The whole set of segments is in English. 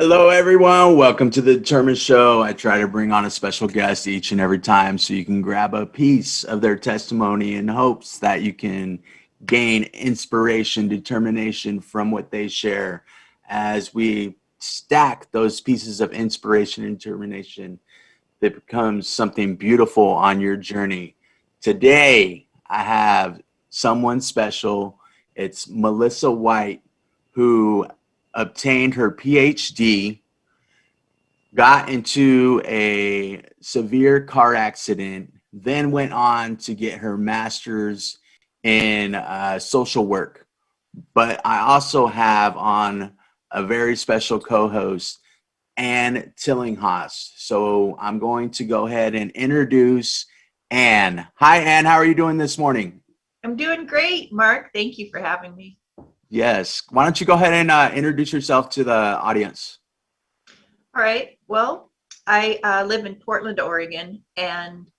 Hello, everyone. Welcome to the Determined Show. I try to bring on a special guest each and every time so you can grab a piece of their testimony in hopes that you can gain inspiration, determination from what they share. As we stack those pieces of inspiration and determination, that becomes something beautiful on your journey. Today, I have someone special. It's Melissa White, who obtained her PhD, got into a severe car accident, then went on to get her master's in social work. But I also have on a very special co-host, Ann Tillinghast. So I'm going to go ahead and introduce Ann. Hi, Ann. How are you doing this morning? I'm doing great, Mark. Thank you for having me. Yes. Why don't you go ahead and introduce yourself to the audience? All right. Well, I live in Portland, Oregon, and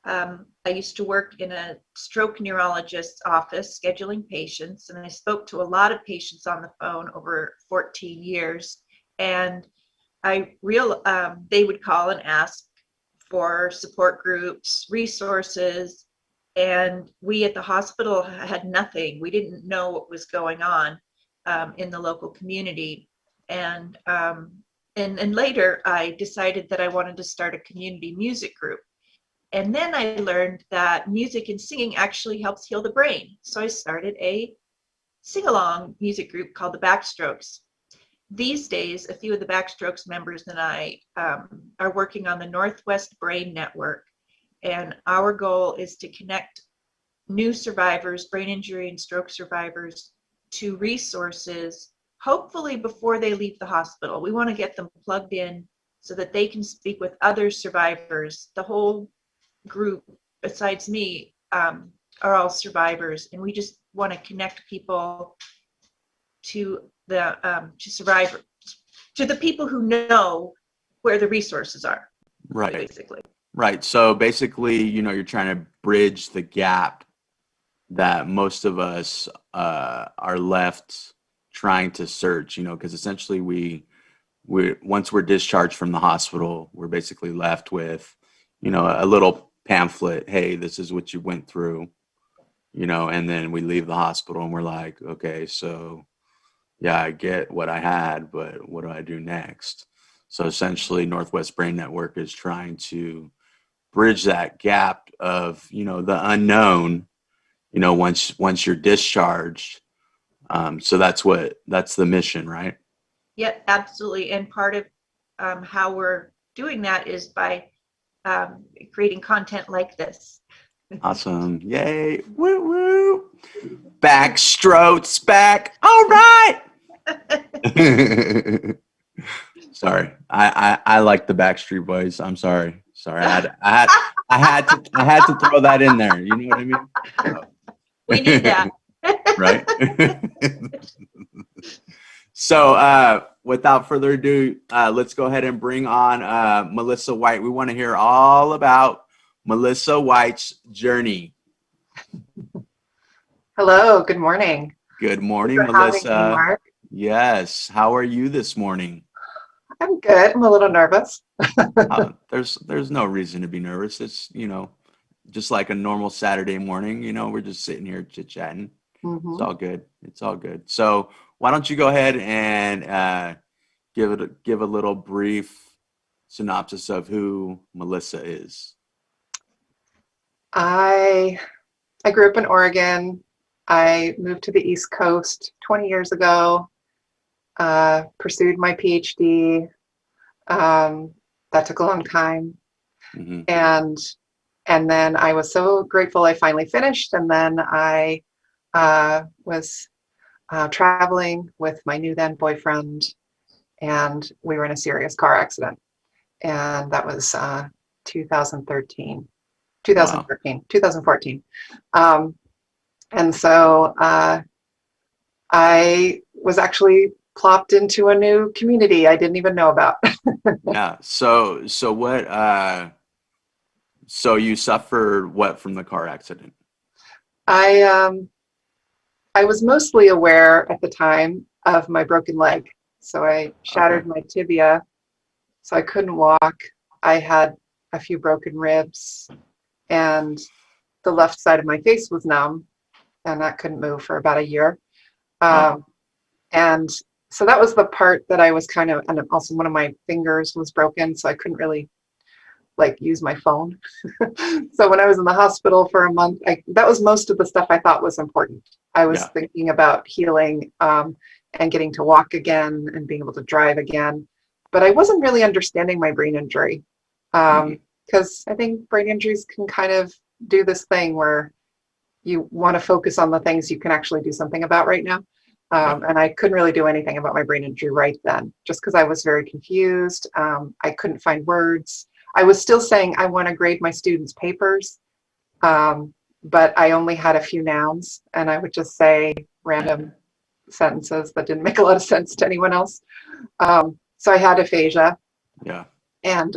I used to work in a stroke neurologist's office scheduling patients, and I spoke to a lot of patients on the phone over 14 years. And they would call and ask for support groups, resources, and we at the hospital had nothing. We didn't know what was going on in the local community. And later I decided that I wanted to start a community music group. And then I learned that music and singing actually helps heal the brain. So I started a sing-along music group called the Backstrokes. These days, a few of the Backstrokes members and I are working on the Northwest Brain Network. And our goal is to connect new survivors, brain injury and stroke survivors, to resources, hopefully before they leave the hospital. We want to get them plugged in so that they can speak with other survivors. The whole group, besides me, are all survivors, and we just want to connect people to the survivors, to the people who know where the resources are. Right. Basically. Right. So basically, you're trying to bridge the gap that most of us are left trying to search, because essentially we once we're discharged from the hospital, we're basically left with, a little pamphlet. Hey, this is what you went through, and then we leave the hospital and we're like, okay, so yeah, I get what I had, but what do I do next? So essentially Northwest Brain Network is trying to bridge that gap of, the unknown, once you're discharged. So that's the mission, right? Yeah, absolutely. And part of how we're doing that is by creating content like this. Awesome. Yay. Woo woo. Backstrokes back. All right. Sorry. I like the Backstreet Boys. I'm sorry. I had to throw that in there. You know what I mean? We need that. Right. So without further ado, let's go ahead and bring on Melissa White. We want to hear all about Melissa White's journey. Hello, good morning. Good morning, Thanks for Melissa. having me, Mark. Yes. How are you this morning? I'm good. I'm a little nervous. There's no reason to be nervous. It's, just like a normal Saturday morning, we're just sitting here chit-chatting. Mm-hmm. It's all good. It's all good. So why don't you go ahead and give a little brief synopsis of who Melissa is? I grew up in Oregon. I moved to the East Coast 20 years ago, pursued my PhD. That took a long time. Mm-hmm. And then I was so grateful I finally finished. And then I was traveling with my new then boyfriend, and we were in a serious car accident. And that was 2014. And so I was actually plopped into a new community I didn't even know about. Yeah. So what? So you suffered what from the car accident? I was mostly aware at the time of my broken leg. So I shattered my tibia, so I couldn't walk. I had a few broken ribs, and the left side of my face was numb, and I couldn't move for about a year. Wow. And so that was the part that I was kind of, and also one of my fingers was broken, so I couldn't really like use my phone. So when I was in the hospital for a month, that was most of the stuff I thought was important. I was thinking about healing and getting to walk again and being able to drive again. But I wasn't really understanding my brain injury, because I think brain injuries can kind of do this thing where you want to focus on the things you can actually do something about right now. And I couldn't really do anything about my brain injury right then, just because I was very confused. I couldn't find words. I was still saying I want to grade my students' papers, but I only had a few nouns, and I would just say random sentences that didn't make a lot of sense to anyone else. So I had aphasia. Yeah. And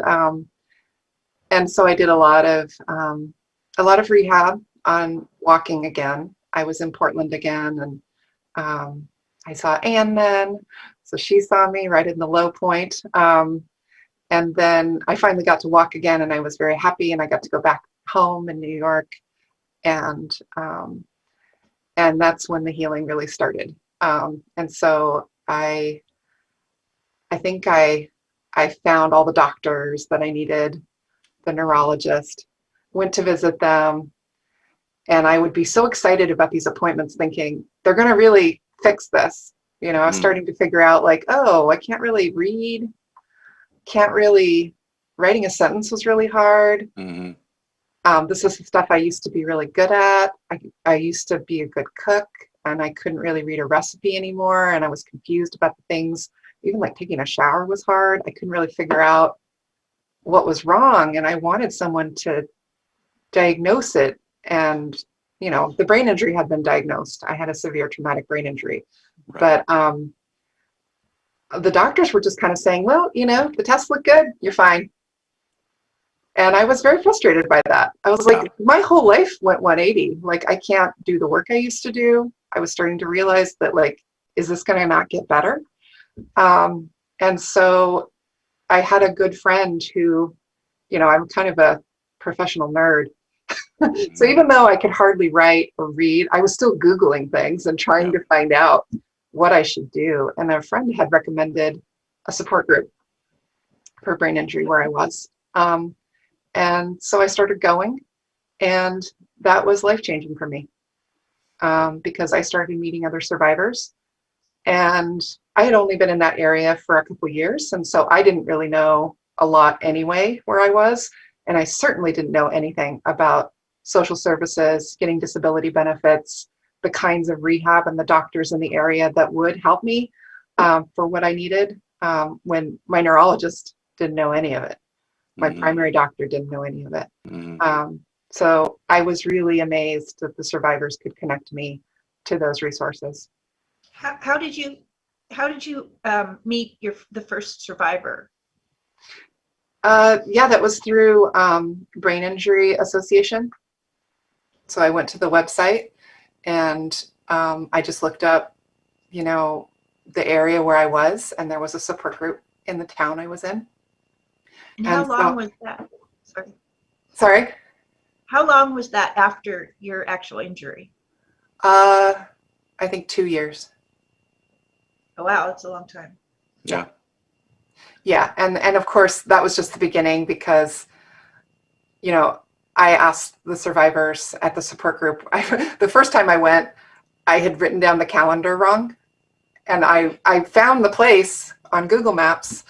so I did a lot of rehab on walking again. I was in Portland again, and I saw Anne then, so she saw me right in the low point. And then I finally got to walk again, and I was very happy, and I got to go back home in New York, and that's when the healing really started. And so I think I found all the doctors that I needed, the neurologist, went to visit them, and I would be so excited about these appointments thinking they're going to really fix this. You know, I was starting to figure out like, oh, I can't really read, writing a sentence was really hard. This is the stuff I used to be really good at. I used to be a good cook, and I couldn't really read a recipe anymore, and I was confused about the things. Even like taking a shower was hard. I couldn't really figure out what was wrong, and I wanted someone to diagnose it. And you know, the brain injury had been diagnosed. I had a severe traumatic brain injury, but the doctors were just kind of saying, well, you know, the tests look good, you're fine. And I was very frustrated by that. I was like, my whole life went 180. Like, I can't do the work I used to do. I was starting to realize that, like, is this going to not get better? And so I had a good friend who, you know, I'm kind of a professional nerd. So even though I could hardly write or read, I was still Googling things and trying to find out what I should do. And a friend had recommended a support group for brain injury where I was. And so I started going, and that was life-changing for me, because I started meeting other survivors, and I had only been in that area for a couple years. And so I didn't really know a lot anyway where I was. And I certainly didn't know anything about social services, getting disability benefits, the kinds of rehab and the doctors in the area that would help me for what I needed, when my neurologist didn't know any of it. My primary doctor didn't know any of it. So I was really amazed that the survivors could connect me to those resources. How did you meet the first survivor? That was through Brain Injury Association. So I went to the website, and I just looked up, you know, the area where I was, and there was a support group in the town I was in. And how long was that? Sorry? How long was that after your actual injury? I think 2 years. Oh, wow, that's a long time. Yeah. Yeah, and of course that was just the beginning, because, you know, I asked the survivors at the support group. The first time I went, I had written down the calendar wrong, and I found the place on Google Maps,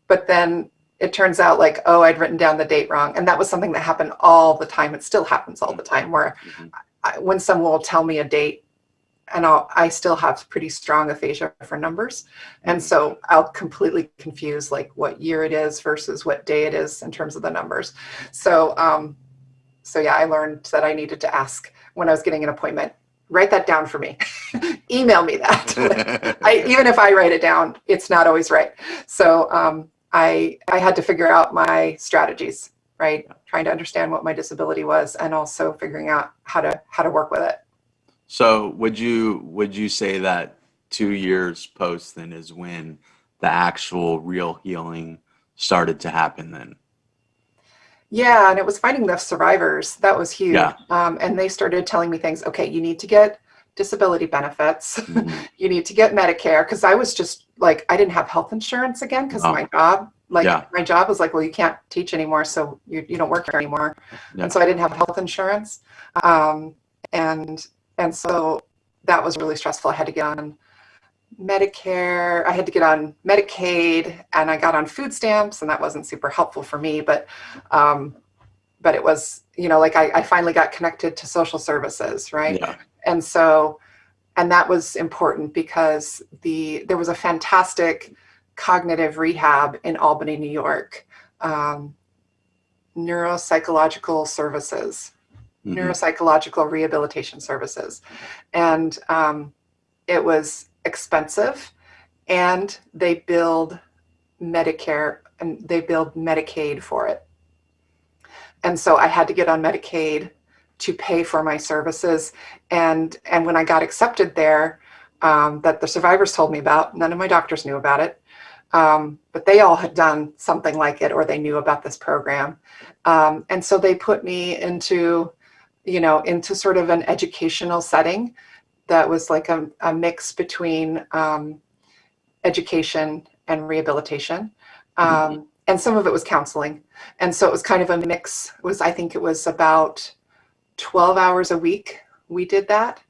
but then it turns out like, oh, I'd written down the date wrong. And that was something that happened all the time. It still happens all the time, where when someone will tell me a date, and I still have pretty strong aphasia for numbers. And so I'll completely confuse like what year it is versus what day it is in terms of the numbers. So yeah, I learned that I needed to ask when I was getting an appointment, write that down for me, email me that. Even if I write it down, it's not always right. So I had to figure out my strategies, right? Trying to understand what my disability was, and also figuring out how to work with it. So would you say that 2 years post then is when the actual real healing started to happen then. Yeah, and it was finding the survivors. That was huge. Yeah. And they started telling me things. Okay, you need to get disability benefits. Mhm. You need to get Medicare. Because I was just like, I didn't have health insurance again because Oh. my job, Yeah. my job was like, well, you can't teach anymore, so you don't work here anymore. Yeah. And so I didn't have health insurance. And so that was really stressful. I had to get on Medicare, I had to get on Medicaid, and I got on food stamps, and that wasn't super helpful for me, but it was, like I finally got connected to social services, right? Yeah. And so, and that was important because there was a fantastic cognitive rehab in Albany, New York, neuropsychological services, Mhm. neuropsychological rehabilitation services. And it was expensive, and they billed Medicare and they billed Medicaid for it. And so I had to get on Medicaid to pay for my services. And when I got accepted there, that the survivors told me about, none of my doctors knew about it, but they all had done something like it, or they knew about this program. And so they put me into sort of an educational setting that was like a mix between education and rehabilitation. And some of it was counseling. And so it was kind of a mix. I think it was about 12 hours a week we did that.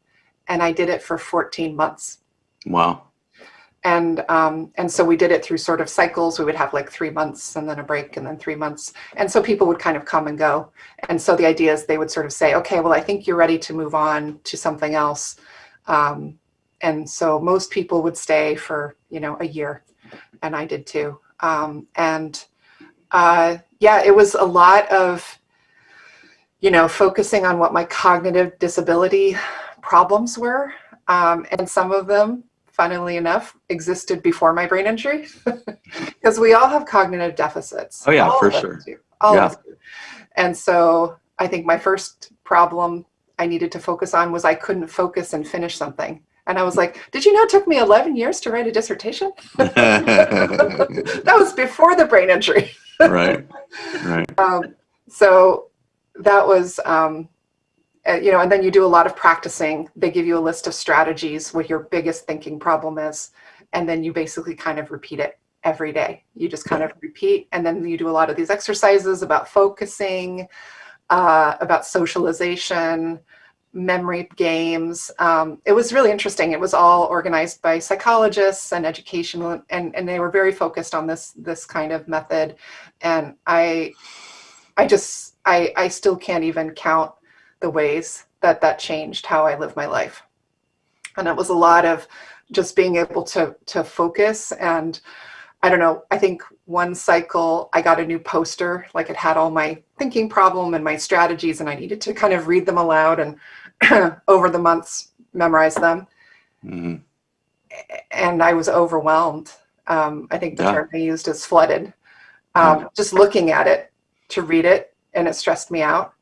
And I did it for 14 months. Wow. And so we did it through sort of cycles. We would have like 3 months and then a break and then 3 months. And so people would kind of come and go. And so the idea is they would sort of say, okay, well, I think you're ready to move on to something else. And so most people would stay for, a year, and I did too. It was a lot of, focusing on what my cognitive disability problems were. And some of them, funnily enough, existed before my brain injury, because we all have cognitive deficits. Oh yeah, all for of us sure. do. All Yeah. of us do. And so I think my first problem I needed to focus on was I couldn't focus and finish something. And I was like, did you know it took me 11 years to write a dissertation? That was before the brain injury. Right. So that was, and then you do a lot of practicing. They give you a list of strategies, what your biggest thinking problem is. And then you basically kind of repeat it every day. You just kind of repeat. And then you do a lot of these exercises about focusing, about socialization, memory games. It was really interesting. It was all organized by psychologists and educational, and they were very focused on this kind of method. And I still can't even count the ways that changed how I live my life. And it was a lot of just being able to focus. And I don't know, I think one cycle I got a new poster, like it had all my thinking problem and my strategies, and I needed to kind of read them aloud and over the months memorize them. Mm-hmm. And I was overwhelmed. I think the term they used is flooded. Just looking at it to read it, and it stressed me out.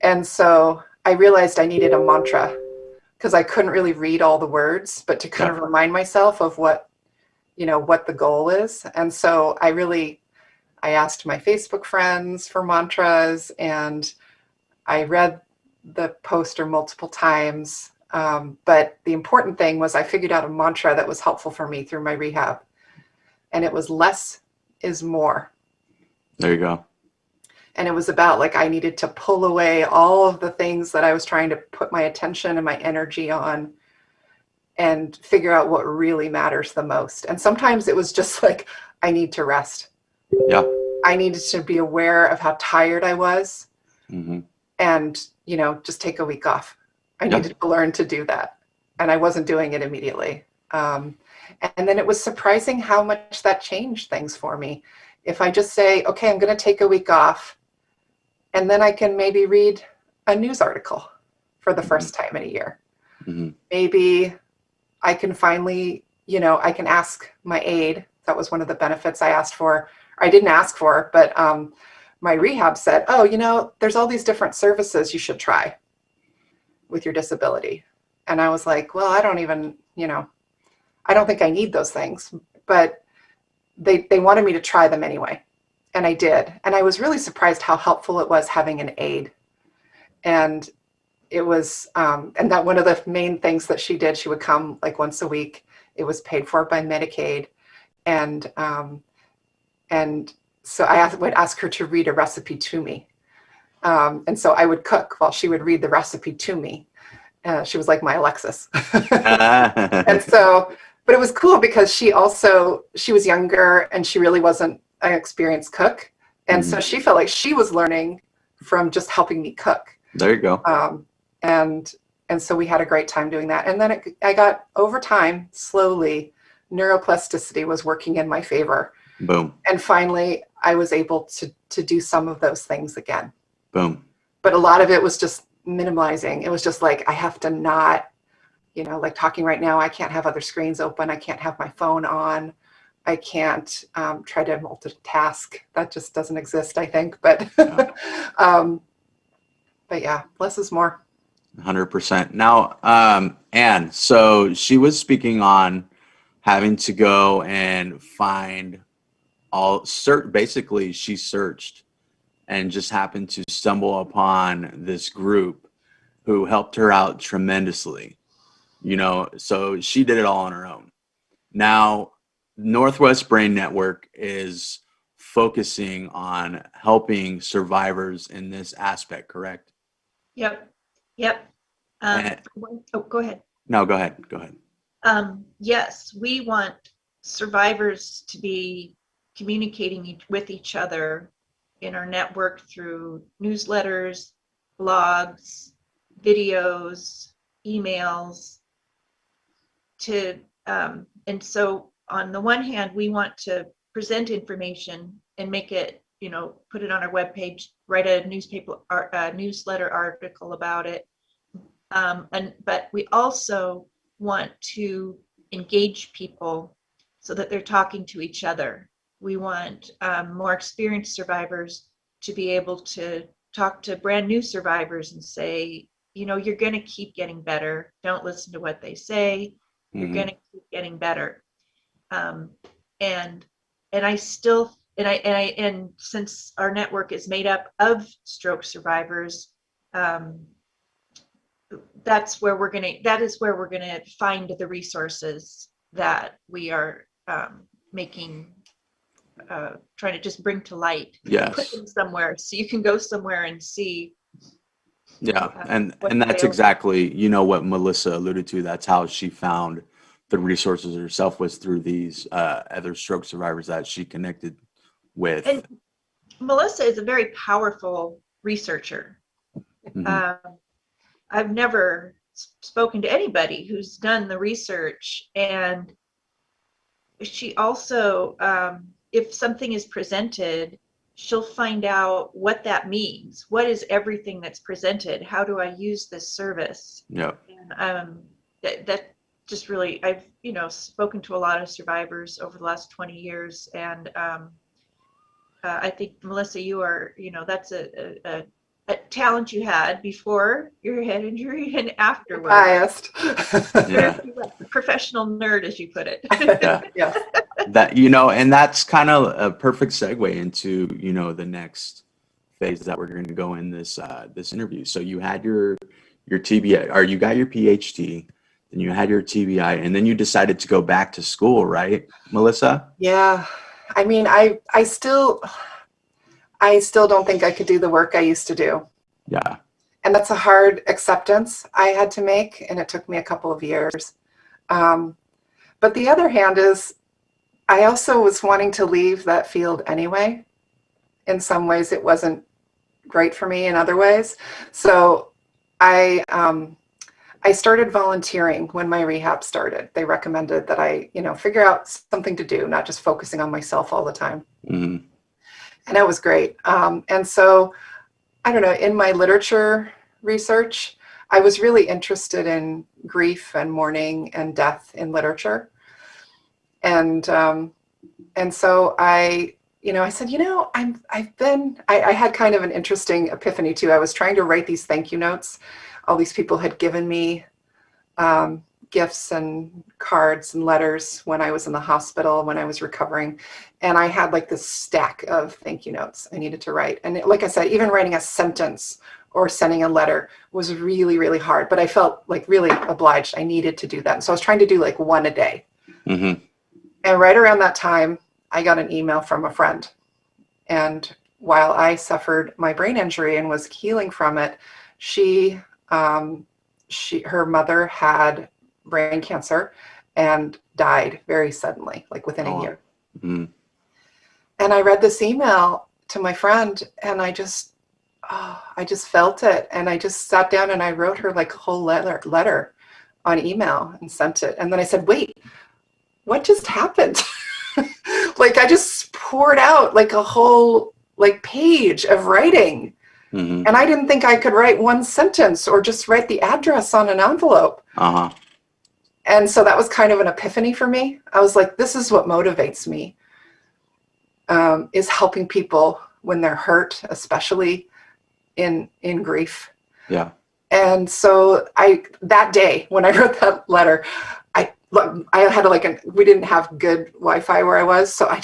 And so I realized I needed a mantra, because I couldn't really read all the words, but to kind of remind myself of what the goal is. And so I asked my Facebook friends for mantras, and I read the poster multiple times. But the important thing was I figured out a mantra that was helpful for me through my rehab. And it was less is more. There you go. And it was about like I needed to pull away all of the things that I was trying to put my attention and my energy on, and figure out what really matters the most. And sometimes it was just like, I need to rest. Yeah. I needed to be aware of how tired I was, and, just take a week off. I needed to learn to do that. And I wasn't doing it immediately. And then it was surprising how much that changed things for me. If I just say, okay, I'm going to take a week off, and then I can maybe read a news article for the first time in a year. Maybe I can finally, I can ask my aide. That was one of the benefits I asked for. I didn't ask for, but my rehab said, oh, there's all these different services you should try with your disability. And I was like, well, I don't even, I don't think I need those things. But they wanted me to try them anyway. And I did. And I was really surprised how helpful it was having an aide. And it was, and that one of the main things that she did, she would come like once a week. It was paid for by Medicaid. And so I would ask her to read a recipe to me. And so I would cook while she would read the recipe to me. She was like my Alexis. And so, but it was cool because she was younger and she really wasn't an experienced cook. And so she felt like she was learning from just helping me cook. There you go. And so we had a great time doing that. And then I got, over time, slowly, neuroplasticity was working in my favor. Boom. And finally, I was able to do some of those things again. Boom. But a lot of it was just minimalizing. It was just like, I have to not, like talking right now, I can't have other screens open. I can't have my phone on. I can't try to multitask. That just doesn't exist, I think. But, but yeah, less is more. 100%. Now, Anne, so she was speaking on having to go and find basically she searched and just happened to stumble upon this group who helped her out tremendously, so she did it all on her own. Now, Northwest Brain Network is focusing on helping survivors in this aspect, correct? Yep. Go ahead. No, go ahead. Yes, we want survivors to be communicating with each other in our network through newsletters, blogs, videos, emails. And so on the one hand, we want to present information and make it, put it on our webpage, write a newsletter article about it. But we also want to engage people so that they're talking to each other. We want more experienced survivors to be able to talk to brand new survivors and say, you're going to keep getting better. Don't listen to what they say. You're going to keep getting better. And since our network is made up of stroke survivors, that is where we're going to find the resources that we are trying to just bring to light. Yes. Put them somewhere so you can go somewhere and see. Yeah, and that's exactly, what Melissa alluded to. That's how she found the resources herself, was through these other stroke survivors that she connected with. And Melissa is a very powerful researcher. I've never spoken to anybody who's done the research, and she also, if something is presented, she'll find out what that means. What is everything that's presented? How do I use this service? Yeah. And that just really, I've spoken to a lot of survivors over the last 20 years, and I think, Melissa, you are, that's a talent you had before your head injury and afterwards. Biased. Yeah. Professional nerd, as you put it. Yeah. That, and that's kind of a perfect segue into, the next phase that we're going to go in this interview. So you had your TBI, or you got your PhD, then you had your TBI, and then you decided to go back to school, right, Melissa? Yeah. I mean, I still don't think I could do the work I used to do. Yeah. And that's a hard acceptance I had to make, and it took me a couple of years. But the other hand is, I also was wanting to leave that field anyway. In some ways, it wasn't great for me in other ways. So I started volunteering when my rehab started. They recommended that I, figure out something to do, not just focusing on myself all the time. Mm-hmm. And that was great. And so, I don't know, in my literature research, I was really interested in grief and mourning and death in literature. And so I said, I had kind of an interesting epiphany too. I was trying to write these thank you notes. All these people had given me gifts and cards and letters when I was in the hospital, when I was recovering. And I had like this stack of thank you notes I needed to write. And like I said, even writing a sentence or sending a letter was really, really hard. But I felt like really obliged. I needed to do that. And so I was trying to do like one a day. Mm-hmm. And right around that time, I got an email from a friend. And while I suffered my brain injury and was healing from it, her mother had brain cancer and died very suddenly, like within a year. Mm-hmm. And I read this email to my friend, and I just felt it. And I just sat down and I wrote her like a whole letter on email and sent it. And then I said, wait, what just happened? Like I just poured out like a whole like page of writing. Mm-hmm. And I didn't think I could write one sentence or just write the address on an envelope. Uh-huh. And so that was kind of an epiphany for me. I was like, this is what motivates me, is helping people when they're hurt, especially in grief. Yeah. And so that day when I wrote that letter, I had we didn't have good Wi-Fi where I was. So I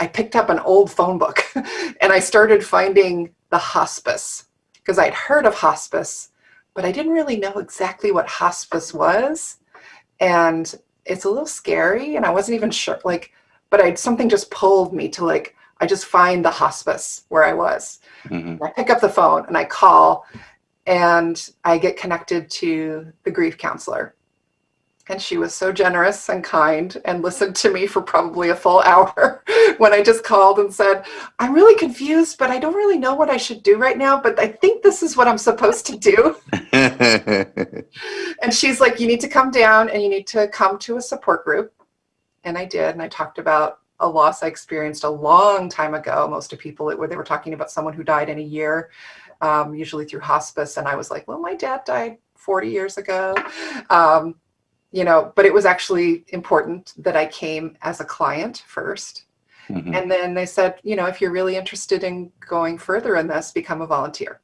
picked up an old phone book and I started finding the hospice, because I'd heard of hospice, but I didn't really know exactly what hospice was. And it's a little scary and I wasn't even sure, but something just pulled me to I just find the hospice where I was. Mm-hmm. I pick up the phone and I call and I get connected to the grief counselor. And she was so generous and kind and listened to me for probably a full hour when I just called and said, I'm really confused, but I don't really know what I should do right now, but I think this is what I'm supposed to do. And she's like, you need to come down and you need to come to a support group. And I did. And I talked about a loss I experienced a long time ago. Most of people, they were talking about someone who died in a year, usually through hospice. And I was like, well, my dad died 40 years ago. But it was actually important that I came as a client first. Mm-hmm. And then they said, if you're really interested in going further in this, become a volunteer.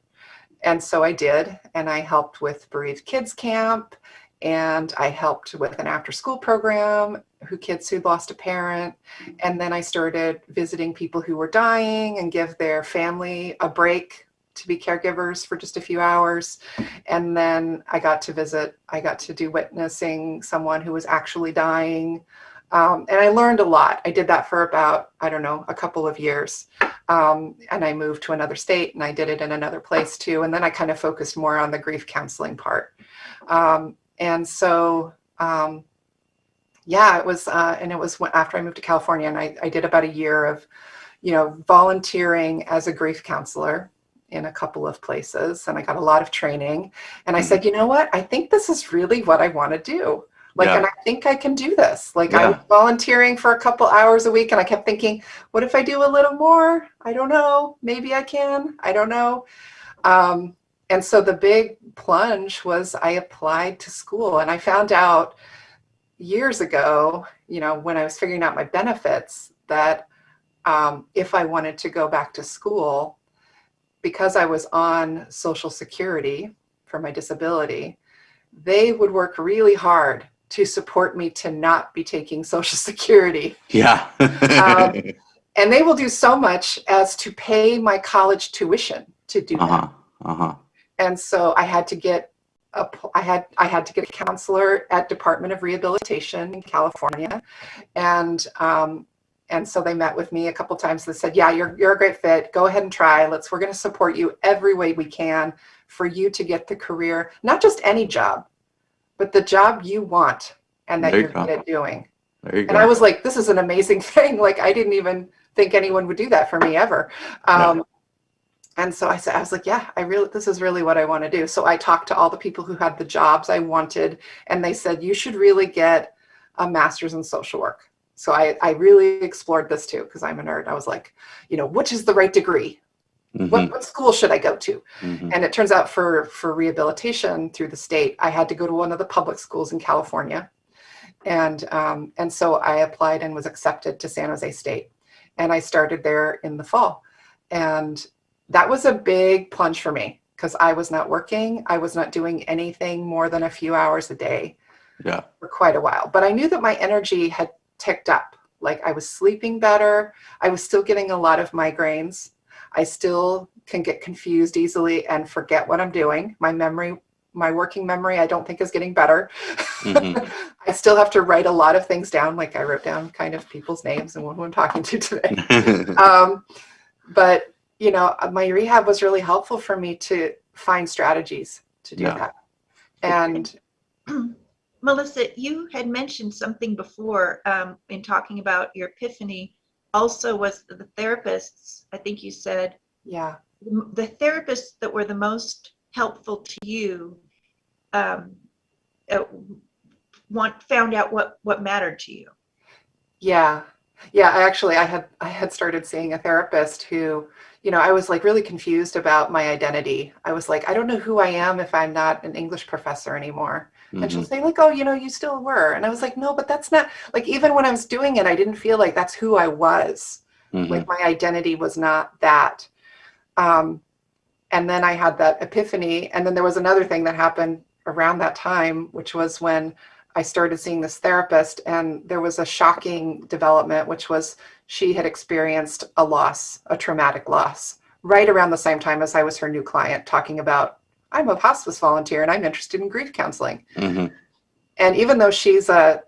And so I did. And I helped with Bereaved Kids Camp. And I helped with an after-school program, kids who'd lost a parent. And then I started visiting people who were dying and give their family a break to be caregivers for just a few hours. And then I got to do witnessing someone who was actually dying. And I learned a lot. I did that for about, a couple of years. And I moved to another state and I did it in another place too. And then I kind of focused more on the grief counseling part. And so, it was, after I moved to California, and I did about a year of, volunteering as a grief counselor in a couple of places. And I got a lot of training. And I said, you know what? I think this is really what I want to do. And I think I can do this. I was volunteering for a couple hours a week. And I kept thinking, what if I do a little more? I don't know. Maybe I can. I don't know. And so the big plunge was I applied to school. And I found out years ago, when I was figuring out my benefits, that if I wanted to go back to school, because I was on Social Security for my disability, they would work really hard to support me to not be taking Social Security. Yeah. And they will do so much as to pay my college tuition to do that. Uh-huh. And so I had to get I had to get a counselor at Department of Rehabilitation in California. And so they met with me a couple times. They said, yeah, you're a great fit. Go ahead and try. We're going to support you every way we can for you to get the career, not just any job, but the job you want and that you're good at doing. And I was like, this is an amazing thing. I didn't even think anyone would do that for me ever. And so I was like, yeah, this is really what I want to do. So I talked to all the people who had the jobs I wanted, and they said, you should really get a master's in social work. So I really explored this too, because I'm a nerd. I was like, which is the right degree? Mm-hmm. What school should I go to? Mm-hmm. And it turns out for rehabilitation through the state, I had to go to one of the public schools in California. And so I applied and was accepted to San Jose State. And I started there in the fall. And that was a big plunge for me because I was not working. I was not doing anything more than a few hours a day. Yeah. for quite a while. But I knew that my energy had ticked up. Like I was sleeping better. I was still getting a lot of migraines. I still can get confused easily and forget what I'm doing. My memory, my working memory, I don't think is getting better. Mm-hmm. I still have to write a lot of things down. Like I wrote down kind of people's names and who I'm talking to today. But you know, my rehab was really helpful for me to find strategies to do Yeah. that. And Melissa, you had mentioned something before in talking about your epiphany. Also, was the therapists, I think you said, yeah, the therapists that were the most helpful to you um, uh, found out what mattered to you. yeah, yeah. I had started seeing a therapist who, you know, I was like really confused about my identity. I was like, I don't know who I am if I'm not an English professor anymore. And she'll Mm-hmm. say like, oh, you know, you still were. And I was like, no, but that's not, like, even when I was doing it, I didn't feel like that's who I was. Mm-hmm. Like my identity was not that. Um, and then I had that epiphany. And then there was another thing that happened around that time, which was when I started seeing this therapist, and there was a shocking development, which was she had experienced a loss, a traumatic loss, right around the same time as I was her new client, talking about, I'm a hospice volunteer and I'm interested in grief counseling. Mm-hmm. And even though she's a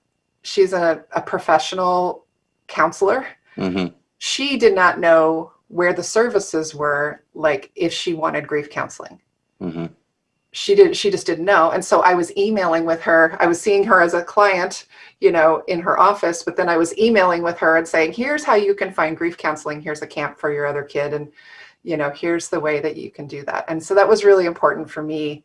professional counselor, Mm-hmm. she did not know where the services were, like if she wanted grief counseling. Mm-hmm. She just didn't know. And so I was emailing with her. I was seeing her as a client, you know, in her office, but then I was emailing with her and saying, here's how you can find grief counseling. Here's a camp for your other kid. And, you know, here's the way that you can do that. And so that was really important for me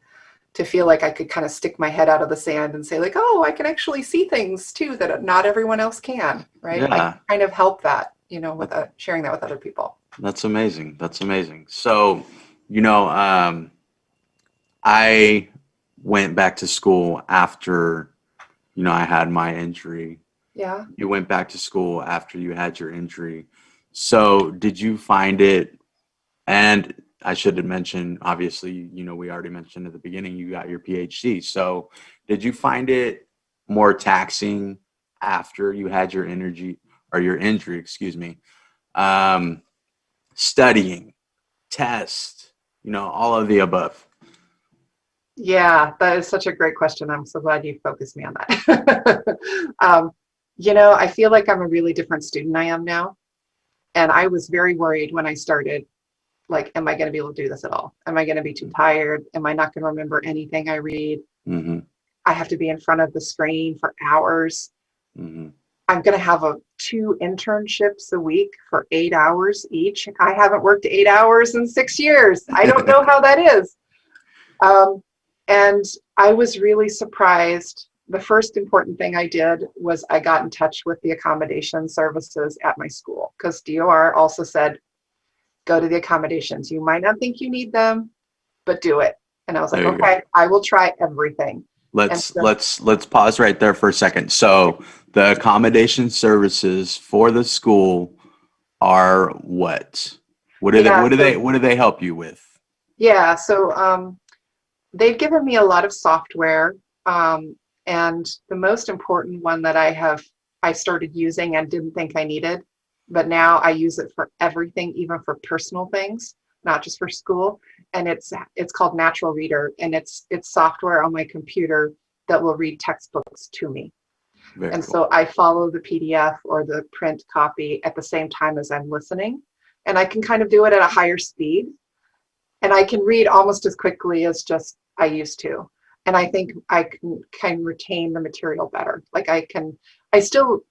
to feel like I could kind of stick my head out of the sand and say like, oh, I can actually see things too that not everyone else can, right? I Yeah. can kind of help that, you know, with sharing that with other people. That's amazing. That's amazing. So, you know, I went back to school after, you know, I had my injury. Yeah. You went back to school after you had your injury. So, did you find it, and I should have mentioned, obviously, you know, we already mentioned at the beginning, you got your PhD. So, did you find it more taxing after you had your energy or your injury, excuse me, um, studying, test, you know, all of the above? Yeah, that is such a great question. I'm so glad you focused me on that. You know, I feel like I'm a really different student I am now. And I was very worried when I started, like, am I going to be able to do this at all? Am I going to be too tired? Am I not going to remember anything I read? Mm-hmm. I have to be in front of the screen for hours. Mm-hmm. I'm going to have 2 internships a week for 8 hours each. I haven't worked 8 hours in 6 years. I don't know how that is. And I was really surprised. The first important thing I did was I got in touch with the accommodation services at my school, because DOR also said, go to the accommodations. You might not think you need them, but do it. And I was like, There you go. okay, I will try everything. Let's so- let's pause right there for a second. So the accommodation services for the school are what? What do Yeah, what do they help you with? Yeah, so they've given me a lot of software, and the most important one that I started using and didn't think I needed, but now I use it for everything, even for personal things, not just for school. And it's called Natural Reader, and it's software on my computer that will read textbooks to me. Very And cool. so I follow the PDF or the print copy at the same time as I'm listening, and I can kind of do it at a higher speed. And I can read almost as quickly as just I used to. And I think I can retain the material better. Like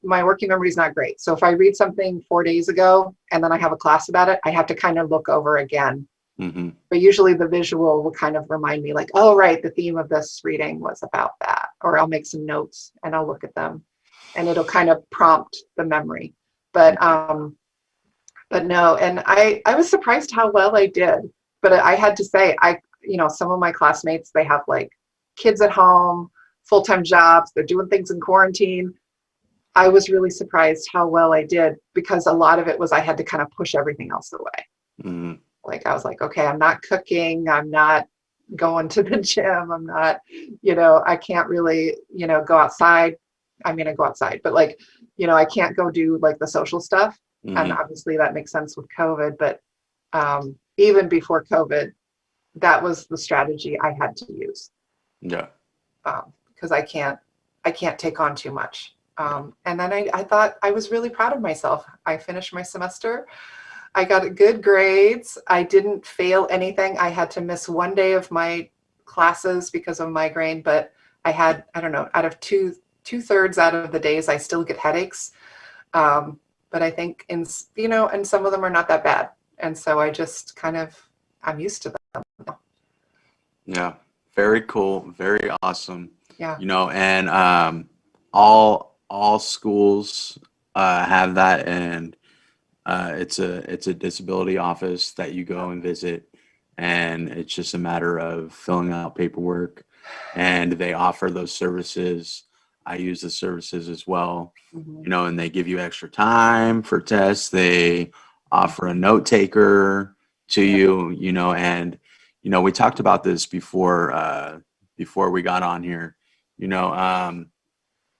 my working memory is not great. So if I read something 4 days ago and then I have a class about it, I have to kind of look over again. Mm-hmm. But usually the visual will kind of remind me like, oh, right, the theme of this reading was about that. Or I'll make some notes and I'll look at them and it'll kind of prompt the memory. But no, and I was surprised how well I did. But I had to say, some of my classmates, they have like kids at home, full-time jobs, they're doing things in quarantine. I was really surprised how well I did, because a lot of it was I had to kind of push everything else away. Mm-hmm. Like I was like, okay, I'm not cooking, I'm not going to the gym. I'm not, I can't really, go outside. I mean, I go outside, but like, I can't go do like the social stuff. And Hmm. obviously that makes sense with COVID, but even before COVID, that was the strategy I had to use. Yeah. Because I can't take on too much. Yeah. And then I thought I was really proud of myself. I finished my semester. I got good grades. I didn't fail anything. I had to miss one day of my classes because of migraine, but I don't know, out of two-thirds out of the days, I still get headaches. But I think and some of them are not that bad. And so I just I'm used to them. Yeah. Very cool. Very awesome. Yeah. And all schools have that, and it's a disability office that you go and visit, and it's just a matter of filling out paperwork, and they offer those services. I use the services as well, Mhm. and they give you extra time for tests. They offer a note taker to Yeah. you, and we talked about this before we got on here.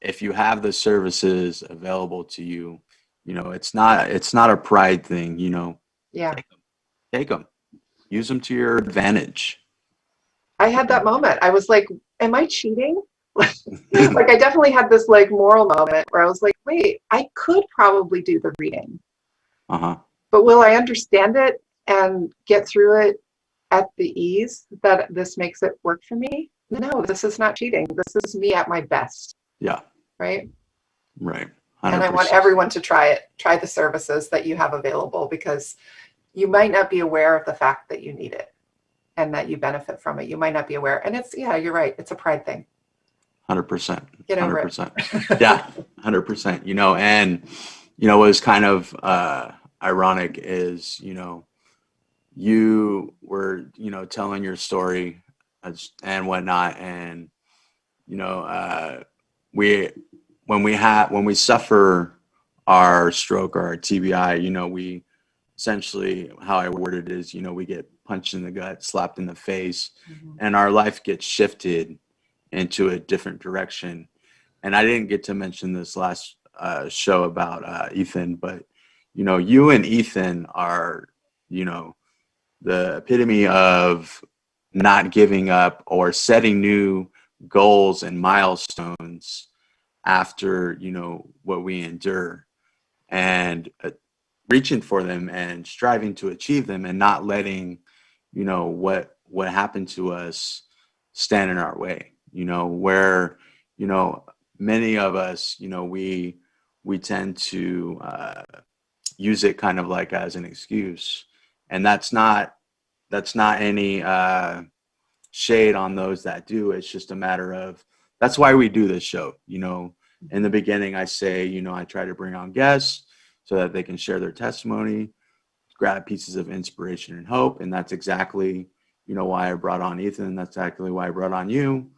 If you have the services available to you, it's not a pride thing. Yeah. Take them, use them to your advantage. I had that moment. I was like, am I cheating? Like I definitely had this like moral moment where I was like, wait, I could probably do the reading, Uh-huh. but will I understand it and get through it at the ease that this makes it work for me? No, this is not cheating. This is me at my best, Yeah. right? Right. And I want 100%. everyone to try it, try the services that you have available because you might not be aware of the fact that you need it and that you benefit from it. You might not be aware. And yeah, you're right. It's a pride thing. 100%. Get over 100%. it. Yeah. 100%. And what was kind of ironic is, you were, telling your story and whatnot. And, you know, we, when we suffer our stroke or our TBI, we essentially, how I word it is, we get punched in the gut, slapped in the face, Mhm. and our life gets shifted into a different direction. And I didn't get to mention this last show about Ethan, but you and Ethan are, you know, the epitome of not giving up or setting new goals and milestones after what we endure, and reaching for them and striving to achieve them, and not letting what happened to us stand in our way. Where you know many of us, we tend to use it kind of like as an excuse, and that's not any shade on those that do. It's just a matter of, that's why we do this show. In the beginning, I say, I try to bring on guests so that they can share their testimony, grab pieces of inspiration and hope. And that's exactly, why I brought on Ethan. That's exactly why I brought on you.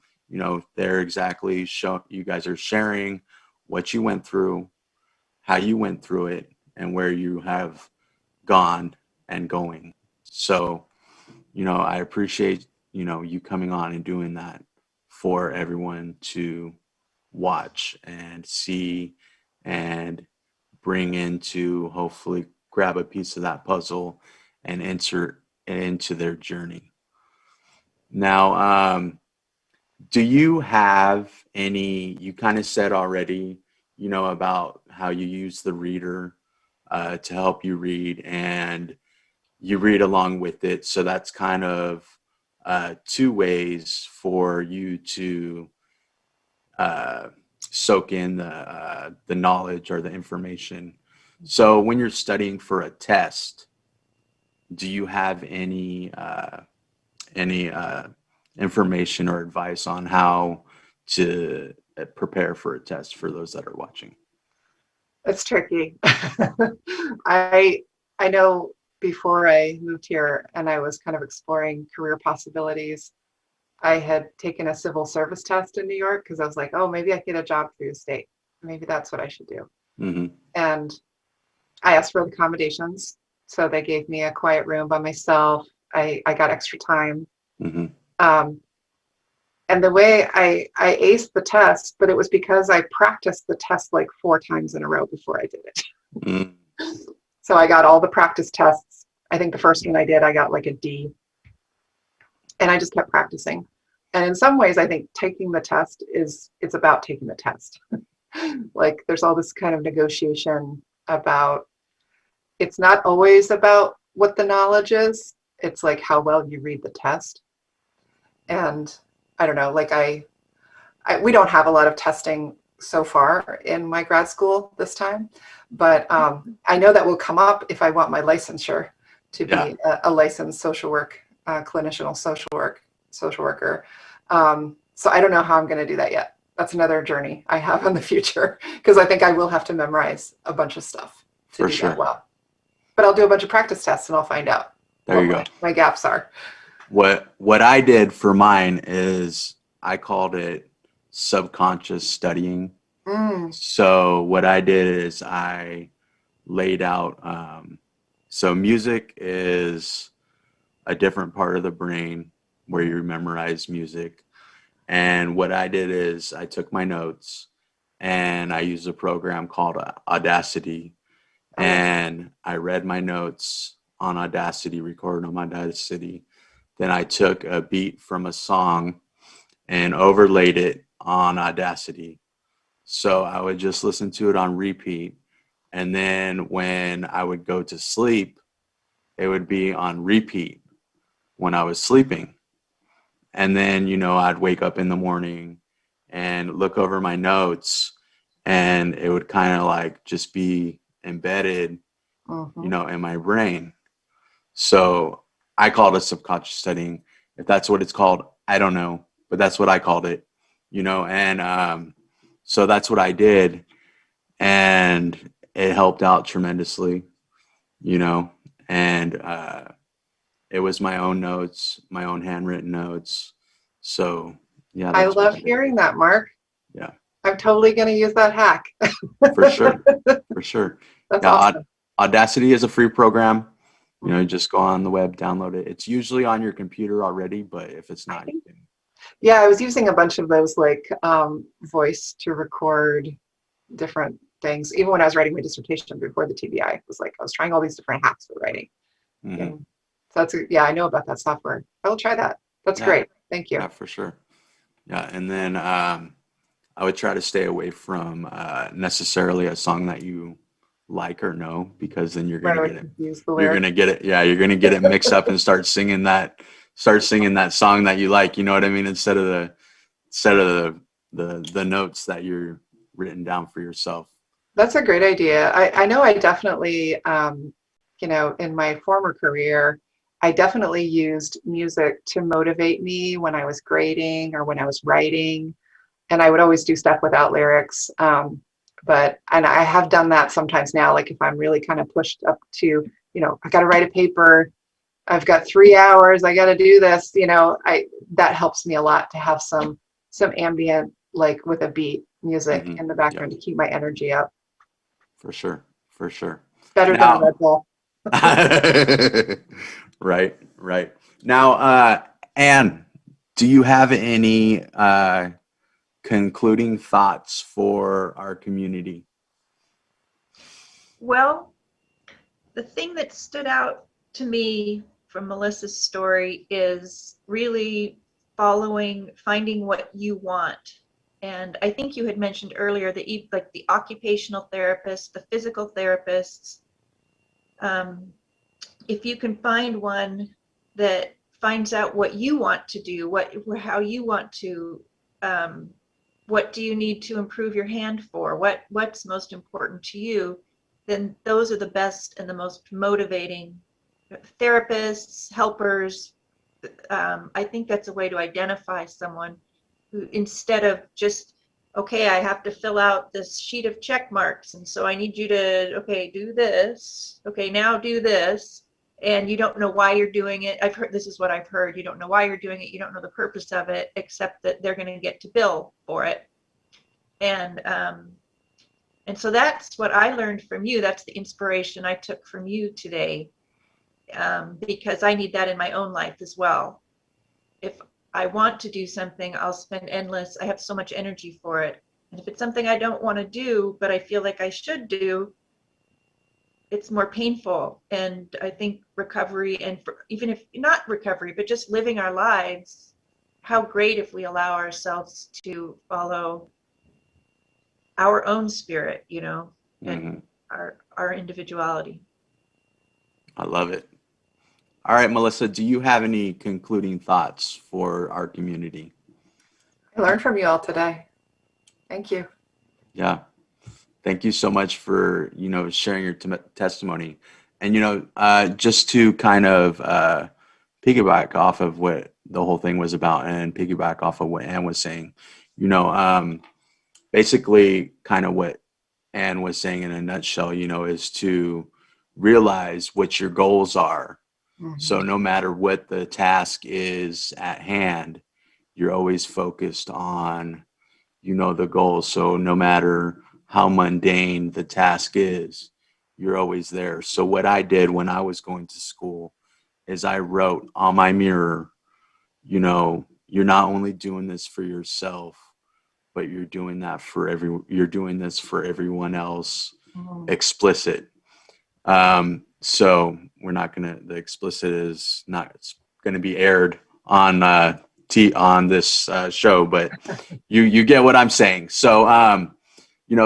They're exactly you guys are sharing what you went through, how you went through it, and where you have gone and going. So, I appreciate, you coming on and doing that for everyone to watch and see and bring into, hopefully grab a piece of that puzzle and insert it into their journey. Now, do you have any, you kind of said already, about how you use the reader to help you read, and you read along with it. So that's kind of two ways for you to uh, soak in the knowledge or the information. So when you're studying for a test, do you have any information or advice on how to prepare for a test for those that are watching? It's tricky. I I know before I moved here and I was kind of exploring career possibilities, I had taken a civil service test in New York because I was like, oh, maybe I get a job through the state. Maybe that's what I should do. Mm-hmm. And I asked for accommodations. So they gave me a quiet room by myself. I got extra time. Mm-hmm. And the way I aced the test, but it was because I practiced the test like 4 times in a row before I did it. Mm. So I got all the practice tests. I think the first one I did, I got like a D. And I just kept practicing. And in some ways, I think taking the test it's about taking the test. Like there's all this kind of negotiation about, it's not always about what the knowledge is. It's like how well you read the test. And I don't know, like we don't have a lot of testing so far in my grad school this time, but I know that will come up if I want my licensure to be a licensed social work clinician, social worker. So I don't know how I'm going to do that yet. That's another journey I have in the future, because I think I will have to memorize a bunch of stuff to do that well. But I'll do a bunch of practice tests and I'll find out what my gaps are. What I did for mine is I called it subconscious studying. So what I did is I laid out, so music is a different part of the brain where you memorize music. And what I did is I took my notes and I used a program called Audacity. And I read my notes on Audacity, recorded on Audacity. Then I took a beat from a song and overlaid it on Audacity. So I would just listen to it on repeat. And then when I would go to sleep, it would be on repeat when I was sleeping. And then, I'd wake up in the morning and look over my notes, and it would kind of like just be embedded, in my brain. So I called it subconscious studying. If that's what it's called, I don't know, but that's what I called it, and so that's what I did. And it helped out tremendously, and it was my own notes, my own handwritten notes. So, yeah. I love hearing that, Mark. Yeah. I'm totally going to use that hack. For sure. For sure. That's awesome. Audacity is a free program. You just go on the web, download it. It's usually on your computer already, but if it's not, you can. Yeah, I was using a bunch of those like voice to record different things. Even when I was writing my dissertation before the TBI, it was like I was trying all these different hacks for writing. So that's I know about that software. I will try that. That's great. Thank you. Yeah, for sure. Yeah, and then I would try to stay away from necessarily a song that you like or know, because then you're gonna get it. You're gonna get it. Yeah, you're gonna get it mixed up and start singing that song that you like. You know what I mean? Instead of the notes that you're written down for yourself. That's a great idea. I know I definitely, in my former career, I definitely used music to motivate me when I was grading or when I was writing. And I would always do stuff without lyrics. And I have done that sometimes now, like if I'm really kind of pushed up to, I got to write a paper, I've got 3 hours, I got to do this, that helps me a lot to have some ambient, like with a beat music in the background to keep my energy up. For sure. Better than a Red Bull. Right. Now, Anne, do you have any concluding thoughts for our community? Well, the thing that stood out to me from Melissa's story is really finding what you want. And I think you had mentioned earlier that like the occupational therapists, the physical therapists, if you can find one that finds out what you want to do, how you want to, what do you need to improve your hand for, what's most important to you, then those are the best and the most motivating therapists, helpers. I think that's a way to identify someone who, instead of just, okay, I have to fill out this sheet of check marks, and so I need you to, okay, do this, okay, now do this, and you don't know why you're doing it. This is what I've heard. You don't know why you're doing it. You don't know the purpose of it, except that they're going to get to bill for it. And so that's what I learned from you. That's the inspiration I took from you today, because I need that in my own life as well. I want to do something, I'll spend I have so much energy for it. And if it's something I don't want to do, but I feel like I should do, it's more painful. And I think recovery, and even if not recovery, but just living our lives, how great if we allow ourselves to follow our own spirit, and Mhm. our individuality. I love it. All right, Melissa, do you have any concluding thoughts for our community? I learned from you all today. Thank you. Yeah. Thank you so much for, sharing your testimony. And, just to kind of piggyback off of what the whole thing was about and piggyback off of what Anne was saying, basically kind of what Anne was saying in a nutshell, is to realize what your goals are. So Mhm. no matter what the task is at hand, you're always focused on, the goal. So no matter how mundane the task is, you're always there. So what I did when I was going to school is I wrote on my mirror, you're not only doing this for yourself, but you're doing this for everyone else. Mhm. Explicit. So the explicit is not going to be aired on on this show, but you get what I'm saying. So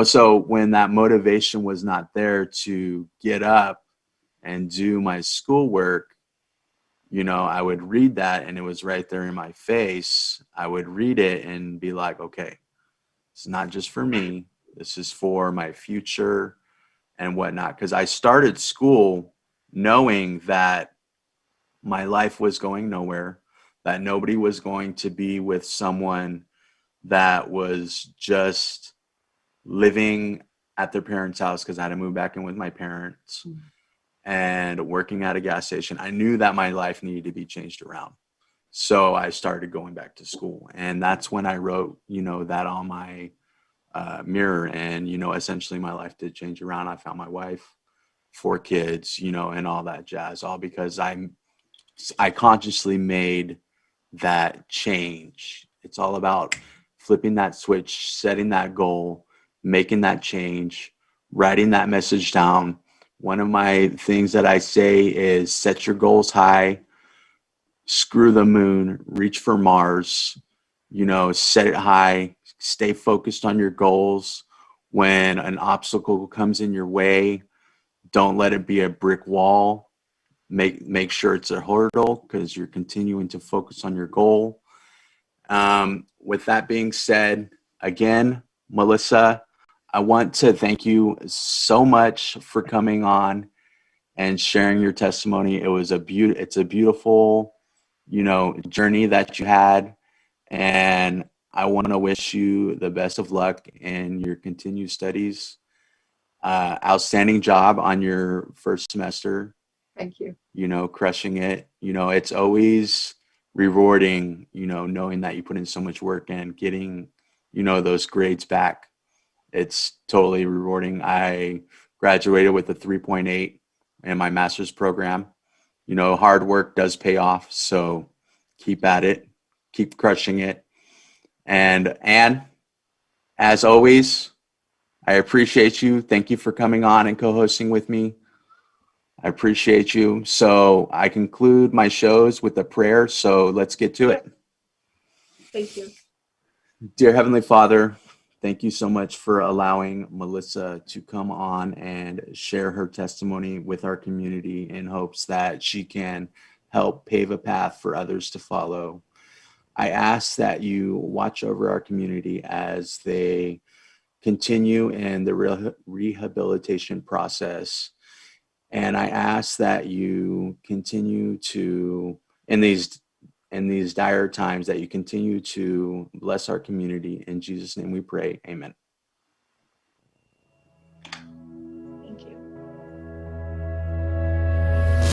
so when that motivation was not there to get up and do my schoolwork, I would read that and it was right there in my face. I would read it and be like, okay, it's not just for me. This is for my future and whatnot. Because I started school knowing that my life was going nowhere, that nobody was going to be with someone that was just living at their parents' house because I had to move back in with my parents and working at a gas station. I knew that my life needed to be changed around. So I started going back to school. And that's when I wrote, that on my mirror. And, essentially my life did change around. I found my wife, 4 kids, and all that jazz, all because I consciously made that change. It's all about flipping that switch, setting that goal, making that change, writing that message down. One of my things that I say is set your goals high, screw the moon, reach for Mars, set it high, stay focused on your goals. When an obstacle comes in your way, don't let it be a brick wall. Make sure it's a hurdle because you're continuing to focus on your goal. With that being said, again, Melissa, I want to thank you so much for coming on and sharing your testimony. It's a beautiful, journey that you had, and I want to wish you the best of luck in your continued studies. Outstanding job on your first semester, Thank you. crushing it. It's always rewarding, knowing that you put in so much work and getting, those grades back. It's totally rewarding. I graduated with a 3.8 in my master's program. Hard work does pay off. So keep at it, keep crushing it. And Anne, as always, I appreciate you. Thank you for coming on and co-hosting with me. I appreciate you. So I conclude my shows with a prayer. So let's get to it. Thank you. Dear Heavenly Father, thank you so much for allowing Melissa to come on and share her testimony with our community in hopes that she can help pave a path for others to follow. I ask that you watch over our community as they continue in the rehabilitation process. And I ask that you continue to, in these dire times, that you continue to bless our community. In Jesus' name we pray. Amen.